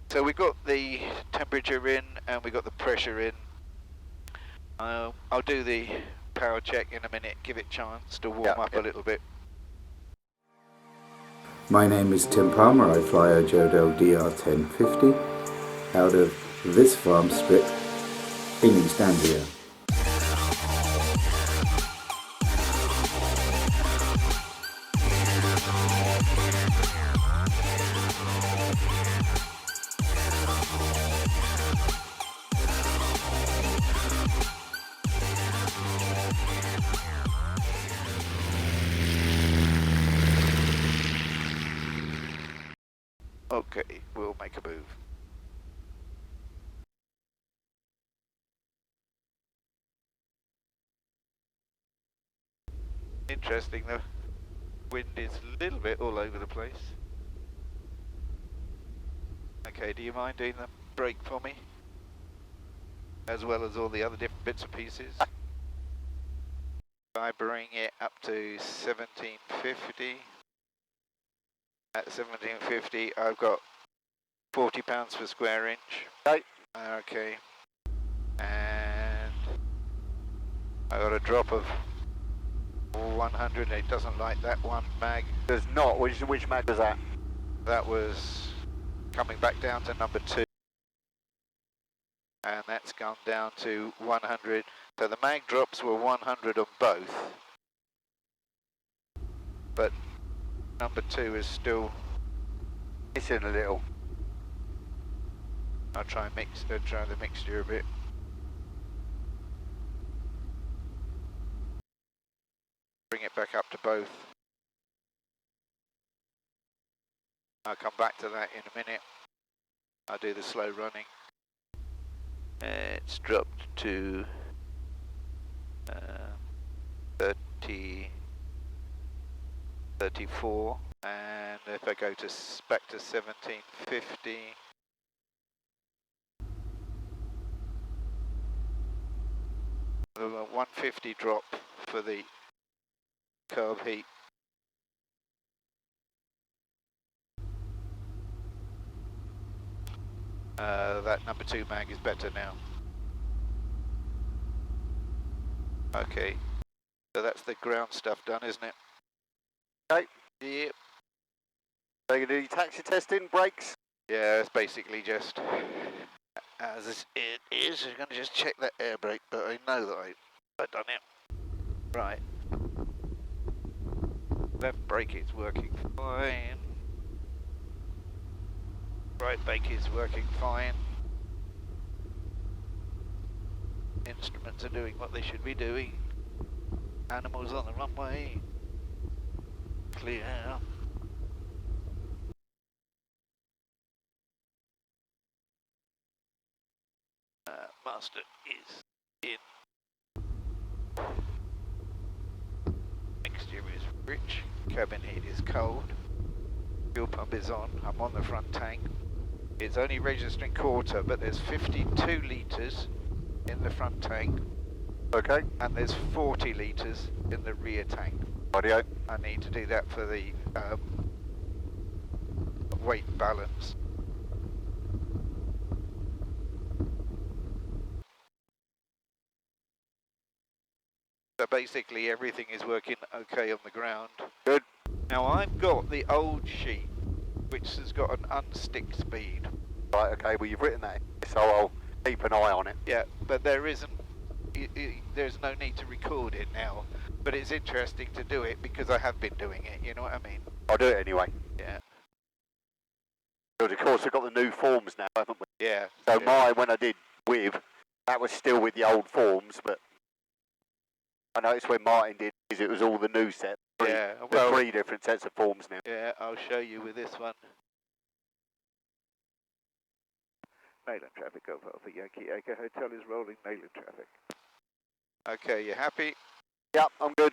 So we got the temperature in and we got the pressure in. I'll do the power check in a minute, give it a chance to warm up a little bit. My name is Tim Palmer. I fly a Jodel DR1050 out of this farm strip in East Anglia. Okay, we'll make a move. Interesting, the wind is a little bit all over the place. Okay, do you mind doing the brake for me? As well as all the other different bits and pieces. I bring it up to 1750. At 1750, I've got 40 pounds per square inch. Okay. Okay. And I got a drop of 100. It doesn't like that one mag. Does not. Which mag was that? That was coming back down to number 2. And that's gone down to 100. So the mag drops were 100 on both. But number 2 is still missing a little. I'll try and try the mixture a bit. Bring it back up to both. I'll come back to that in a minute. I'll do the slow running. It's dropped to 34, and if I go to back to 1750, a 150 drop for the carb heat. That number 2 mag is better now. Okay, so that's the ground stuff done, isn't it? Okay. Yep. So you do your taxi testing, brakes? Yeah, it's basically just as it is. I'm going to just check that air brake, but I know that I've done it. Right. Left brake is working fine. Right brake is working fine. Instruments are doing what they should be doing. Animals on the runway. Clear. Master is in. Mixture is rich. Cabin heat is cold. Fuel pump is on. I'm on the front tank. It's only registering quarter, but there's 52 litres in the front tank. Okay. And there's 40 litres in the rear tank. Audio. I need to do that for the weight balance. So basically everything is working okay on the ground. Good. Now I've got the old sheet which has got an unstick speed. Right, okay, well you've written that, so I'll keep an eye on it. Yeah, but there isn't, there's no need to record it now. But it's interesting to do it because I have been doing it, you know what I mean? I'll do it anyway. Yeah. But of course we've got the new forms now, haven't we? Yeah. So yeah. mine, when I did with, that was still with the old forms, but I noticed when Martin did, it was all the new set. Yeah, well, 3 different sets of forms now. Yeah, I'll show you with this one. Mainland traffic over for Yankee Acre Hotel is rolling mainland traffic. Okay, you happy? Yep, I'm good.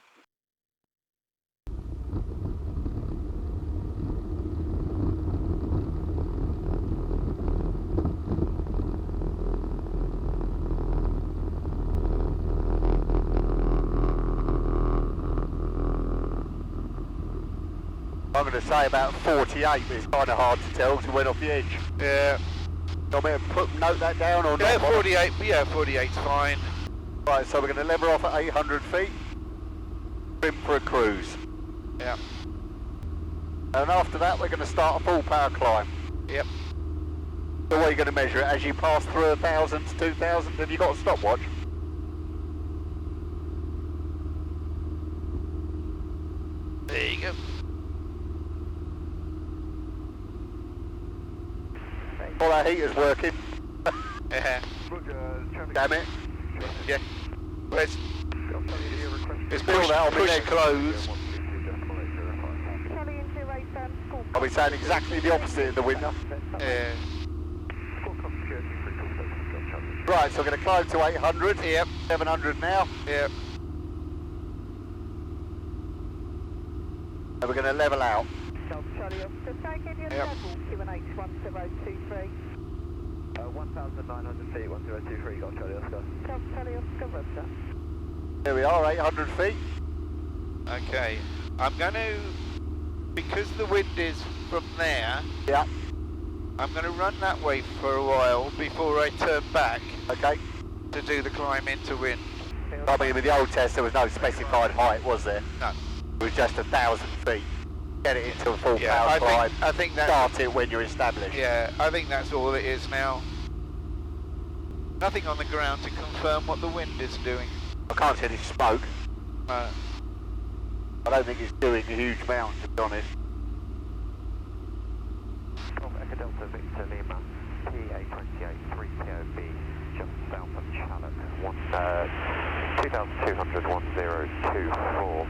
I'm going to say about 48, but it's kind of hard to tell because it went off the edge. Yeah, Do you want me to note that down or Yeah, not? 48, yeah, 48's fine. Right, so we're going to lever off at 800 feet. Trim for a cruise. Yeah. And after that, we're going to start a full power climb. Yep. So what are you going to measure it? As you pass through 1,000 to 2,000, have you got a stopwatch? There you go. All our heater's working. Yeah. Damn it. Yeah. Where's... It's Feel push, that on my push neck. closed. I'll be saying exactly the opposite in the winter. Yeah. Right, so we're going to climb to 800. Yep. 700 now. Yep. And we're going to level out. Yep. 1,900 feet, 1023, got Charlie Oscar. Charlie Oscar, roger. There we are, 800 feet. Okay. I'm going to... Because the wind is from there, Yeah, I'm going to run that way for a while before I turn back okay. to do the climb into wind. I mean, with the old test, there was no specified height, was there? No. It was just 1,000 feet. Get it into a full Yeah, power climb. I think that... Start it when you're established. Yeah, I think that's all it is now. Nothing on the ground to confirm what the wind is doing. I can't see any smoke. No. I don't think it's doing a huge amount, to be honest. Echo Delta Victor Lima, PA28 3POB, just south of Challock, 2,200 1024,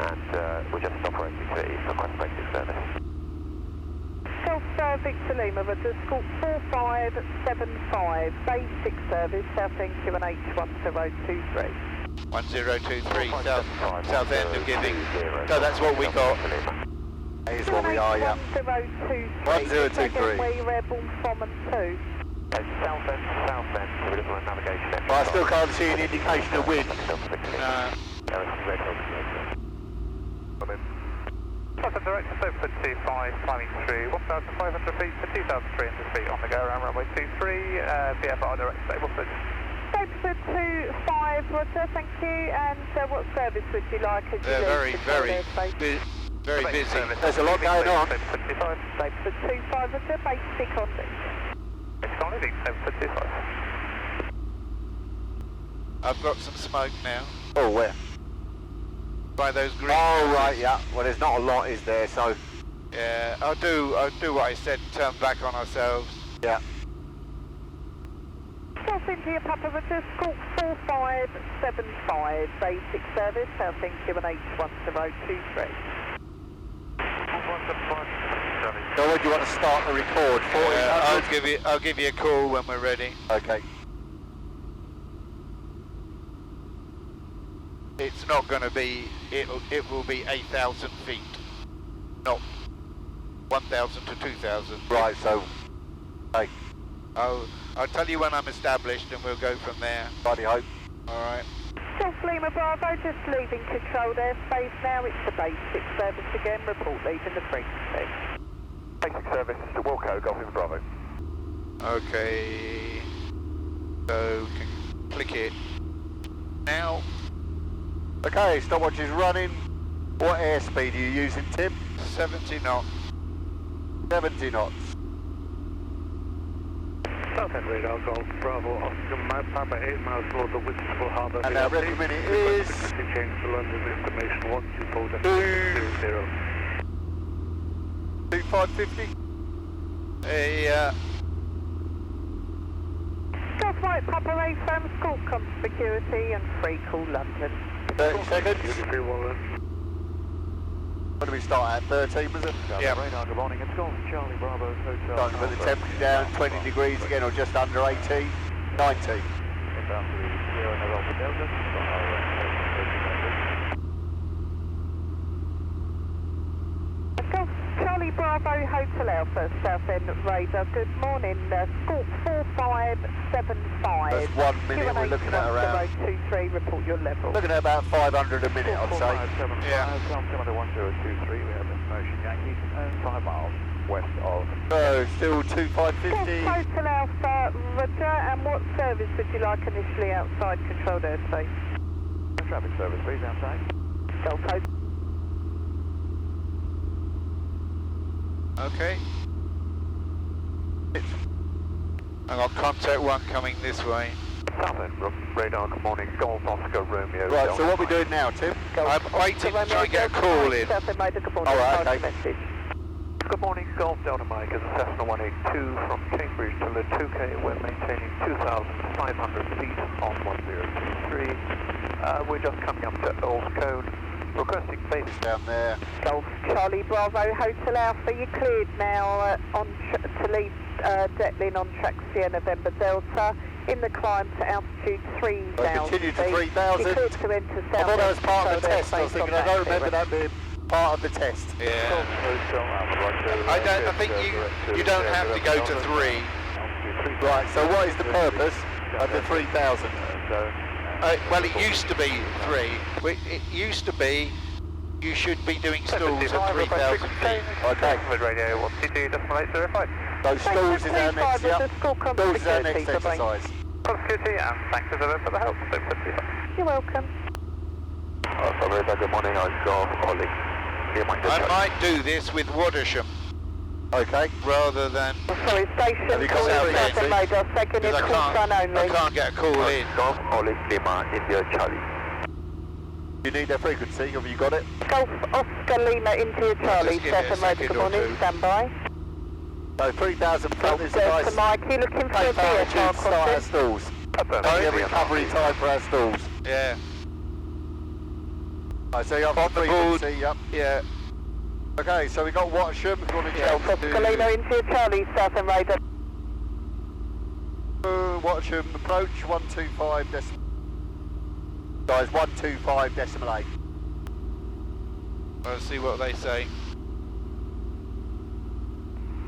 and we're just operating to request basic service. South Victor Lima, but the Scout 4575, basic service, South End QNH 1023. 1023, south end of Giving. So that's what we got. That is what we are, yeah. 1023. Where you're airborne from and to. South end, so we're looking at navigation. But I still can't see any indication of wind. No. Southern direction, so for 25, climbing through 1,500 feet for 2,300 feet on the go around runway 23, VFR direct stable foot. Stable 25, roger, thank you, and what service would you like as They're very, very busy. There's a lot going on. Stable 25, roger, basic on this. It's on it, stable 25. I've got some smoke now. Oh, where? By those green. Oh, right, yeah. Well, there's not a lot, is there, so... Yeah, I'll do what I said, turn back on ourselves. Yeah. South India Papa Roger, Scout 4575, basic service, South India QNH 1023. So when do you want to start the record? 1400? I'll give you a call when we're ready. Okay. It's not going to be. It will be 8,000 feet, not 1,000 to 2,000. Right. So, hey, I'll tell you when I'm established, and we'll go from there. buddy, hope. All right. South Lima Bravo, just leaving controlled airspace now. It's the basic service again. Report leaving the frequency. Basic service, Wilco, Golf Lima Bravo. Okay. So can click it now. Okay, stopwatch is running. What airspeed are you using, Tim? 70 knots. 70 knots. South End radar, Golf Bravo, Oscar, Papa 8 miles below the Whitstable Harbour. And our record minute is... Change to London information 124 2550. Golf White Papa 8 firm, Scout Security and free call London. 30 seconds. Beautiful Wallen. What do we start at? 13, was it? Yeah. Radar, good morning, it's Golf Charlie Bravo Hotel. Starting to put the temperature down 20 degrees again, or just under 18. 90. Inbound to the 0 November Delta. Golf Charlie Bravo Hotel Alpha, South End Radar, good morning, Scout 4575. That's 1 minute we're looking at around. 023, report your level. Looking at about 500 a minute, I'd say. 4575, Yeah. Golf 1023, we have information, Yankee, 5 miles. west of. So, still 2550. Hotel Alpha, Roger, and what service would you like initially outside controlled airspace? Traffic service, please, outside. Golf Hotel. Okay. I got contact 1 coming this way. Southend, radar, good morning, Golf Oscar Romeo. Right, so what are we doing now, Tim? I'm waiting to try and get a call in. Alright, okay. Good morning, Golf Delta Mike is a Cessna 182 from Cambridge to Le Touquet. We're maintaining 2,500 feet on 1023. We're just coming up to Earl's Code. Requesting base Down there. Golf Charlie Bravo Hotel Alpha, you're cleared now to leave Detlin on track Sierra November Delta in the climb to altitude 3,000 Continue to feet. 3,000. You're cleared to enter I thought that was part of the test. I was South thinking, I don't remember that being part of the test. Yeah. I think you don't have to go to 3. Right, so what is the purpose of the 3,000? Well, it used to be 3. It used to be you should be doing stalls at 3,000 feet. Okay. Radio 122.805. So stalls is our next, yep. Stalls is our next exercise. Security, and thanks as ever for the help. You're welcome. Sorry, good morning, I've got Ollie. I might do this with Watersham Okay. rather than... Sorry, station Have you got calling that Southend fancy? Radar, second in Because call run I only. can't get a call in. Golf Ollie Lima, India Charlie. You need their frequency, have you got it? Golf Oscar Lima India Charlie, just give it a Southend Radar, second good or morning, two. stand by. So 3,000 Golf foot is a Delta nice Mike, you looking for a safe VFR altitude to start our crossing? stalls. Only a recovery time for our stalls. Yeah. Right, so you have On the board. frequency, yep. Yeah. Okay, so we got Watersham, if you want to Yeah. jump Oscar Lima India Charlie, Southend Radar. Watersham approach 125 decimal. Guys, 125.8. Let's see what they say.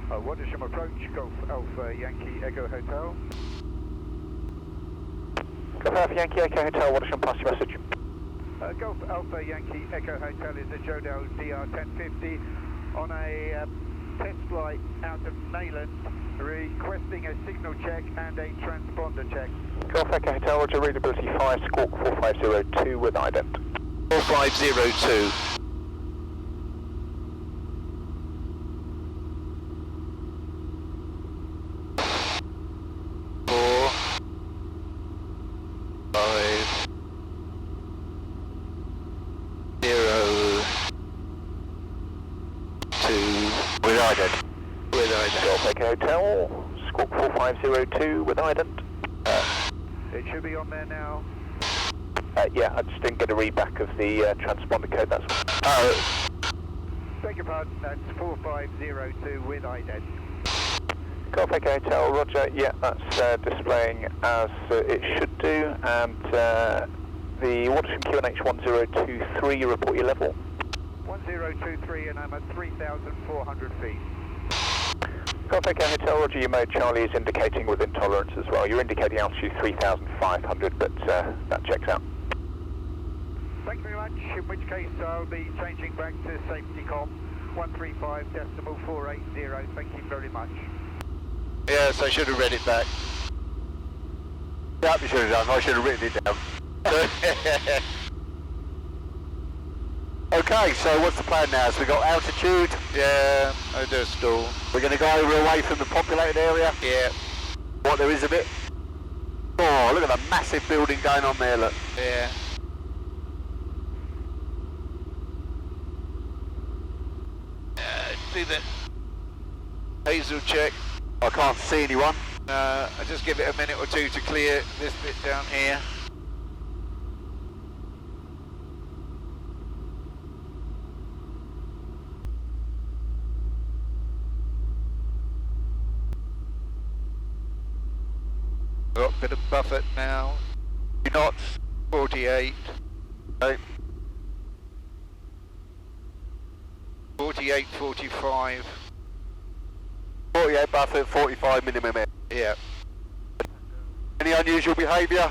Watersham approach, Golf Alpha Yankee Echo Hotel. Golf Alpha Yankee Echo Hotel, Watersham, pass your message. Golf Alpha Yankee Echo Hotel is a Jodel DR1050 on a test flight out of Nayland, requesting a signal check and a transponder check. Golf Echo Hotel, Roger, readability 5, squawk 4502 with ident. 4502. Golf Echo Hotel, squawk 4502 with ident. It should be on there now. Yeah, I just didn't get a readback of the transponder code, that's Beg your pardon, that's 4502 with ident. Golf Echo Hotel, Roger, yeah, that's displaying as it should do, and the Watersham QNH 1023, report your level. 1023 and I'm at 3,400 feet. Golf Echo Hotel, Roger, your mode Charlie is indicating within tolerance as well. You're indicating altitude 3,500, but that checks out. Thank you very much, in which case I'll be changing back to safety com 135.480. Thank you very much. Yes, I should have read it back. Yep, you should have done. I should have written it down. Okay, so what's the plan now? So we got altitude. Yeah, I do a stall. We're going to go away from the populated area. Yeah, What there is of it. Oh, look at the massive building going on there, look. yeah. Do the hazel check. I can't see anyone. I just give it a minute or two to clear this bit down here. Got a bit of buffet now. 2 knots, 48. Okay. 48, 45. 48 Buffett, 45 minimum air. Yeah. Any unusual behaviour?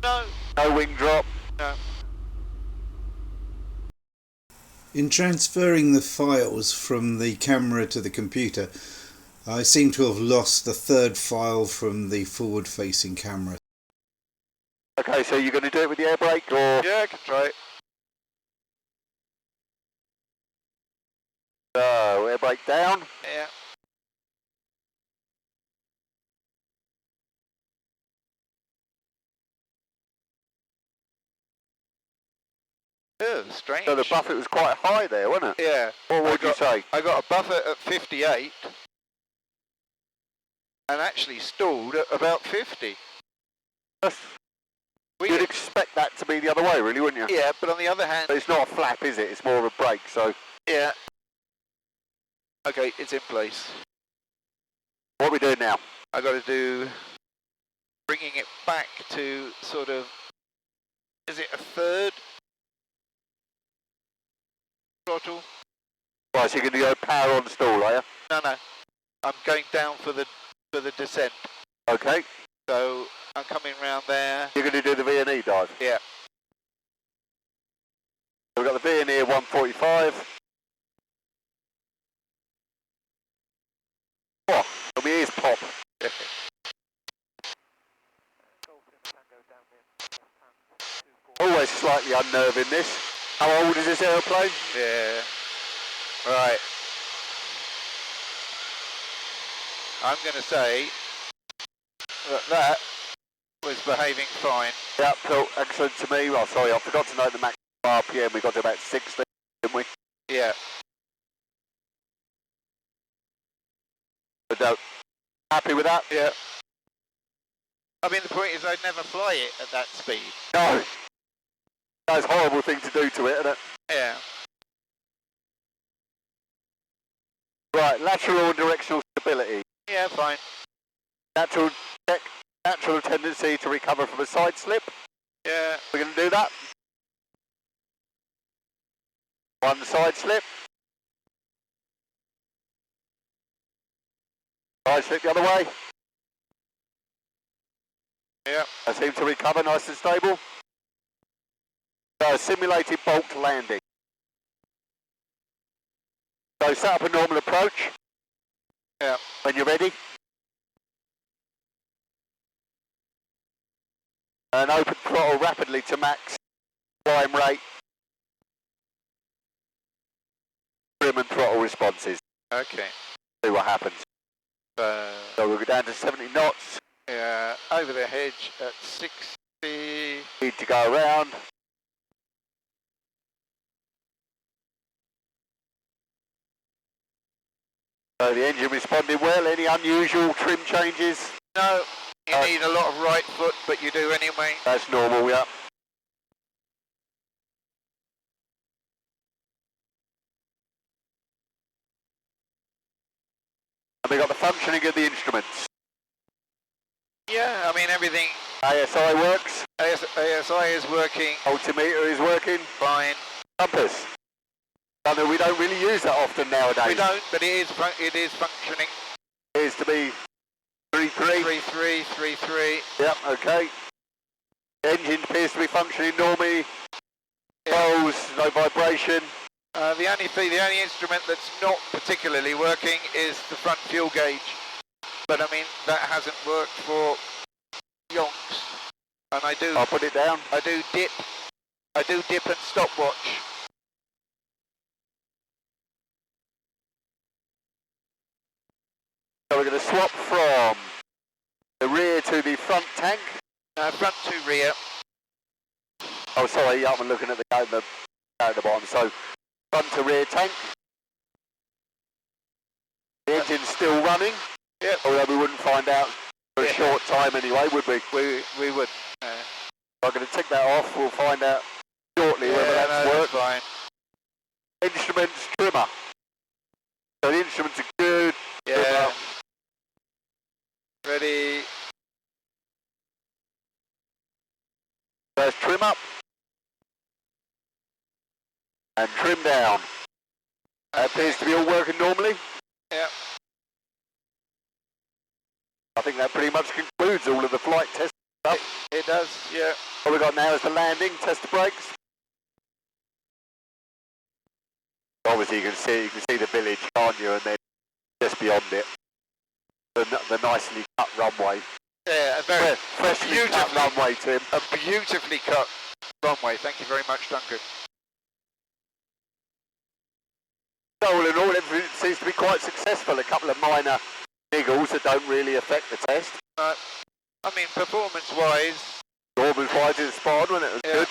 No, No wing drop? no. In transferring the files from the camera to the computer, I seem to have lost the third file from the forward-facing camera. Okay, so you're going to do it with the air brake, or? Yeah, I can try it. So, air brake down. Yeah. Oh, strange. So the buffet was quite high there, wasn't it? Yeah. What would you say? I got a buffet at 58 and actually stalled at about 50. You'd expect that to be the other way, really, wouldn't you? Yeah, but on the other hand... But it's not a flap, is it? It's more of a brake, so... Yeah. Okay, it's in place. What are we doing now? I got to do... bringing it back to sort of... Is it a third? Throttle? Right, so you're going to go power on stall, are you? No, no. I'm going down for the descent. Okay. So I'm coming round there. You're going to do the V&E dive? Yeah. So we've got the V&E at 145. Oh, my ears pop. Always slightly unnerving this. How old is this aeroplane? Yeah. Right. I'm going to say that was behaving fine. Yeah, cool. Excellent to me. Well, sorry, I forgot to note the max RPM. We got to about 60, didn't we? Yeah. But happy with that? Yeah. I mean, the point is I'd never fly it at that speed. No. That's a horrible thing to do to it, isn't it? Yeah. Right, lateral and directional stability. Yeah, fine. Natural tendency to recover from a side slip. Yeah. We're going to do that. One side slip. Side slip the other way. Yeah. I seem to recover nice and stable. So, simulated bulk landing. So, set up a normal approach. Yeah. When you're ready. And open throttle rapidly to max climb rate. Trim and throttle responses. Okay. See what happens. So we'll go down to 70 knots. Yeah, over the hedge at 60. Need to go around. So the engine responded well. Any unusual trim changes? No, you need a lot of right foot, but you do anyway. That's normal, yeah. And we got the functioning of the instruments. Yeah, I mean everything. ASI works. ASI is working. Altimeter is working. Fine. Compass. Something we don't really use that often nowadays. We don't, but it is functioning. It is to be 3-3. 3-3, 3-3. Yep, okay. The engine appears to be functioning normally. Controls, no vibration. The only instrument that's not particularly working is the front fuel gauge. But I mean, that hasn't worked for yonks. And I'll put it down. I do dip and stopwatch. So we're going to swap from the rear to the front tank. Front to rear. Oh, sorry, I'm looking at the bottom. So front to rear tank. The engine's still running. Yep. Although we wouldn't find out for a short time anyway, would we? We would. I'm going to tick that off. We'll find out shortly whether that's worked. Fine. Instruments trimmer. So the instruments are good. Yeah. Trimmer. Ready. First trim up. And trim down. That appears to be all working normally. Yeah. I think that pretty much concludes all of the flight test stuff. It does, yeah. What we've got now is the landing, test the brakes. Obviously you can see the village, can't you? And then just beyond it, the nicely cut runway. Yeah, a very freshly cut runway, Tim. A beautifully cut runway. Thank you very much, Duncan. So all in all, everything seems to be quite successful. A couple of minor niggles that don't really affect the test. I mean, performance-wise... Performance-wise, it's spot on, wasn't it? It was good.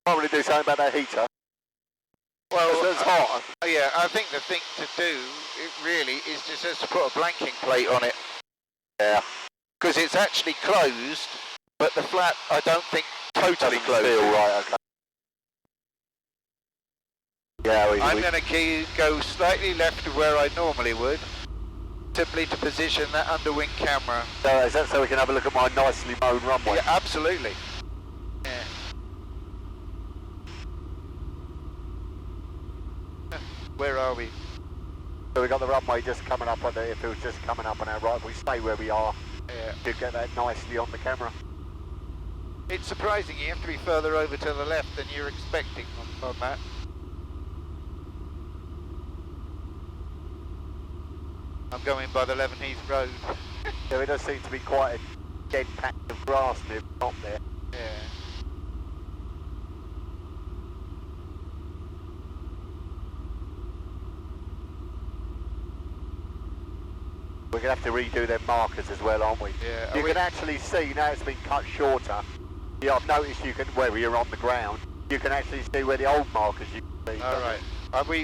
Can't really do something about that heater. Well, it's hot. Yeah, I think the thing to do, really, is just to put a blanking plate on it. Yeah. Because it's actually closed, but the flap, I don't think, totally closed. Feel right, okay. Yeah, I'm going to go slightly left of where I normally would, simply to position that underwing camera. So is that so we can have a look at my nicely mown runway? Yeah, absolutely. Yeah. Where are we? So we got the runway just coming up on the airfield, just coming up on our right. We stay where we are. Yeah. To get that nicely on the camera. It's surprising you have to be further over to the left than you're expecting on that. I'm going by the Lebanese road. There does seem to be quite a dead patch of grass near the top there. Yeah. We're going to have to redo them markers as well, aren't we? Yeah. You can actually see, now it's been cut shorter. Yeah, I've noticed you can, where you're on the ground, you can actually see where the old markers you can see. Alright.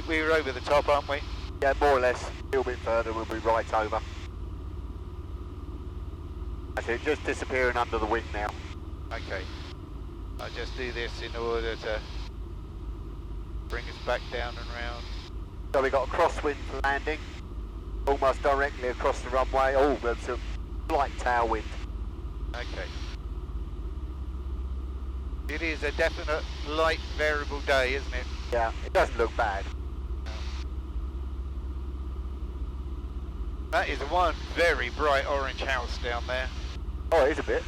We were over the top, aren't we? Yeah, more or less. A little bit further, we'll be right over. That's it, just disappearing under the wing now. Okay. I'll just do this in order to bring us back down and round. So we've got a crosswind landing, almost directly across the runway. Oh, there's some slight tailwind. Okay. It is a definite light variable day, isn't it? Yeah, it doesn't look bad. That is one very bright orange house down there. Oh, it is a bit.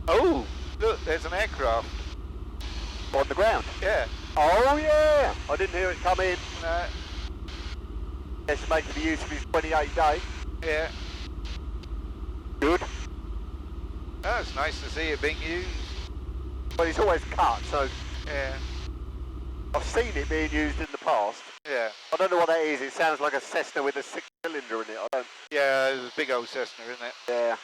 Oh, look, there's an aircraft. On the ground? Yeah. Oh, yeah! I didn't hear it come in. No. It's making the use of his 28 day. Yeah. Good. Oh, it's nice to see it being used. But it's always cut, so Yeah. I've seen it being used in the past. Yeah. I don't know what that is. It sounds like a Cessna with a 6-cylinder in it. I don't. Yeah, it's a big old Cessna, isn't it? Yeah.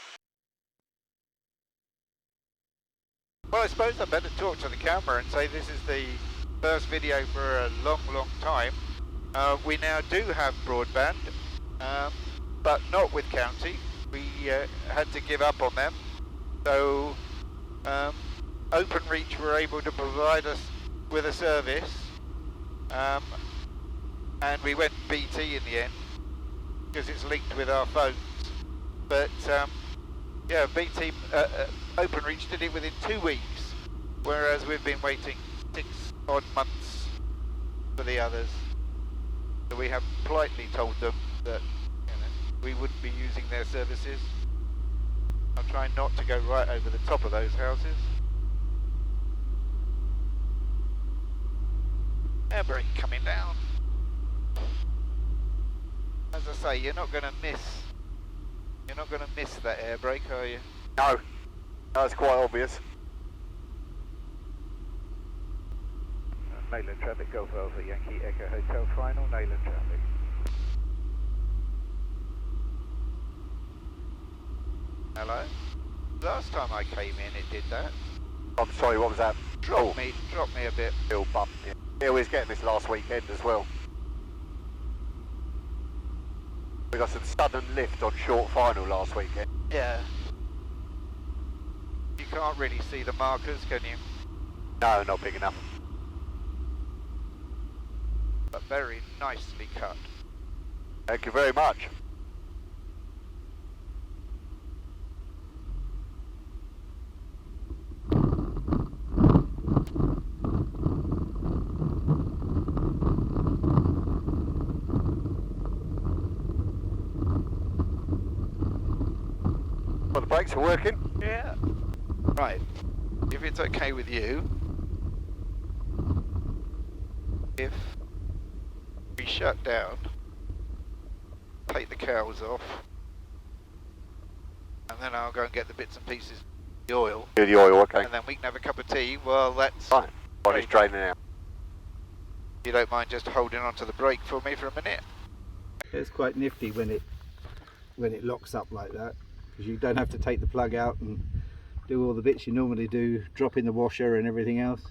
Well, I suppose I better talk to the camera and say this is the first video for a long, long time. We now do have broadband, but not with County. We had to give up on them. So, OpenReach were able to provide us with a service, and we went BT in the end, because it's linked with our phones. But, yeah, BT, OpenReach did it within 2 weeks, whereas we've been waiting 6 odd months for the others. So we have politely told them that, you know, we wouldn't be using their services. I'm trying not to go right over the top of those houses. Air brake coming down. As I say, you're not going to miss. You're not going to miss that air brake, are you? No. That's quite obvious. Nayland traffic, Golf Alpha Yankee Echo Hotel final, Nayland traffic. Hello? Last time I came in it did that. I'm sorry, what was that? Dropped me a bit. Still bumped it. Yeah, we was getting this last weekend as well. We got some sudden lift on short final last weekend. Yeah. You can't really see the markers, can you? No, not big enough. But very nicely cut. Thank you very much. Well, the brakes are working. Yeah. Right. if it's okay with you, if we shut down, take the cowls off, and then I'll go and get the bits and pieces of the oil. Do the oil, okay. And then we can have a cup of tea while that's Fine. While it's draining out. You don't mind just holding onto the brake for me for a minute? It's quite nifty when it locks up like that, because you don't have to take the plug out and do all the bits you normally do, drop in the washer and everything else.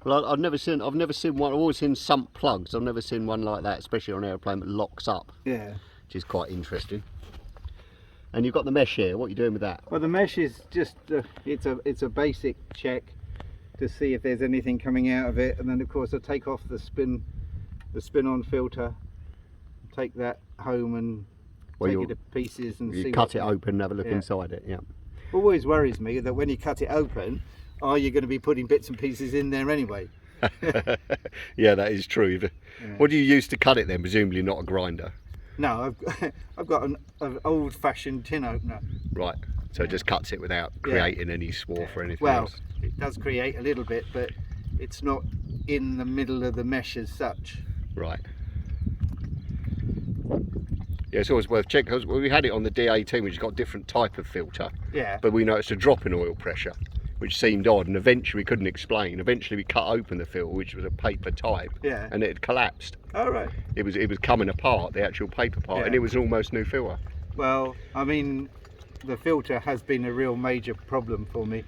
Well, I've never seen one. I've always seen sump plugs. I've never seen one like that, especially on an aeroplane that locks up. Yeah. Which is quite interesting. And you've got the mesh here. What are you doing with that? Well, the mesh is just it's a basic check to see if there's anything coming out of it, and then of course I take off the spin-on filter, take that home and take it to pieces and you see. Cut it open and have a look inside it. Yeah. Always worries me that when you cut it open, are you going to be putting bits and pieces in there anyway? Yeah, that is true. What do you use to cut it then? Presumably not a grinder. No, I've got an old-fashioned tin opener. Right. So it just cuts it without creating any swarf or anything else. It does create a little bit, but it's not in the middle of the mesh as such. Right. Yeah, it's always worth checking, because we had it on the D18, which has got a different type of filter. Yeah. But we noticed a drop in oil pressure, which seemed odd, and eventually we couldn't explain. Eventually we cut open the filter, which was a paper type, and it had collapsed. Oh, right. It was coming apart, the actual paper part, and it was almost new filter. Well, I mean, the filter has been a real major problem for me,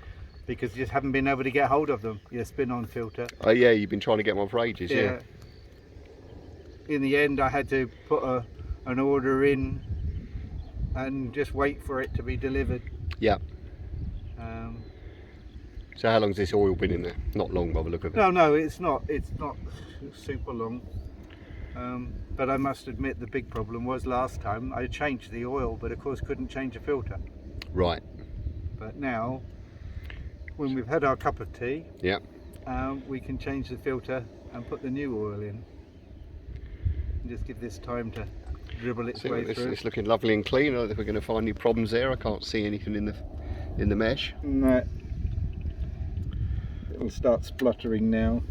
because you just haven't been able to get hold of them, your spin-on filter. Oh yeah, you've been trying to get one for ages, yeah. In the end I had to put an order in and just wait for it to be delivered. Yeah. So how long's this oil been in there? Not long by the look of it. No, it's not super long. But I must admit the big problem was last time I changed the oil, but of course couldn't change the filter. Right. But now, when we've had our cup of tea, we can change the filter and put the new oil in. And just give this time to dribble its way through. It's looking lovely and clean. I don't know if we're going to find any problems there. I can't see anything in the mesh. No. It'll start spluttering now.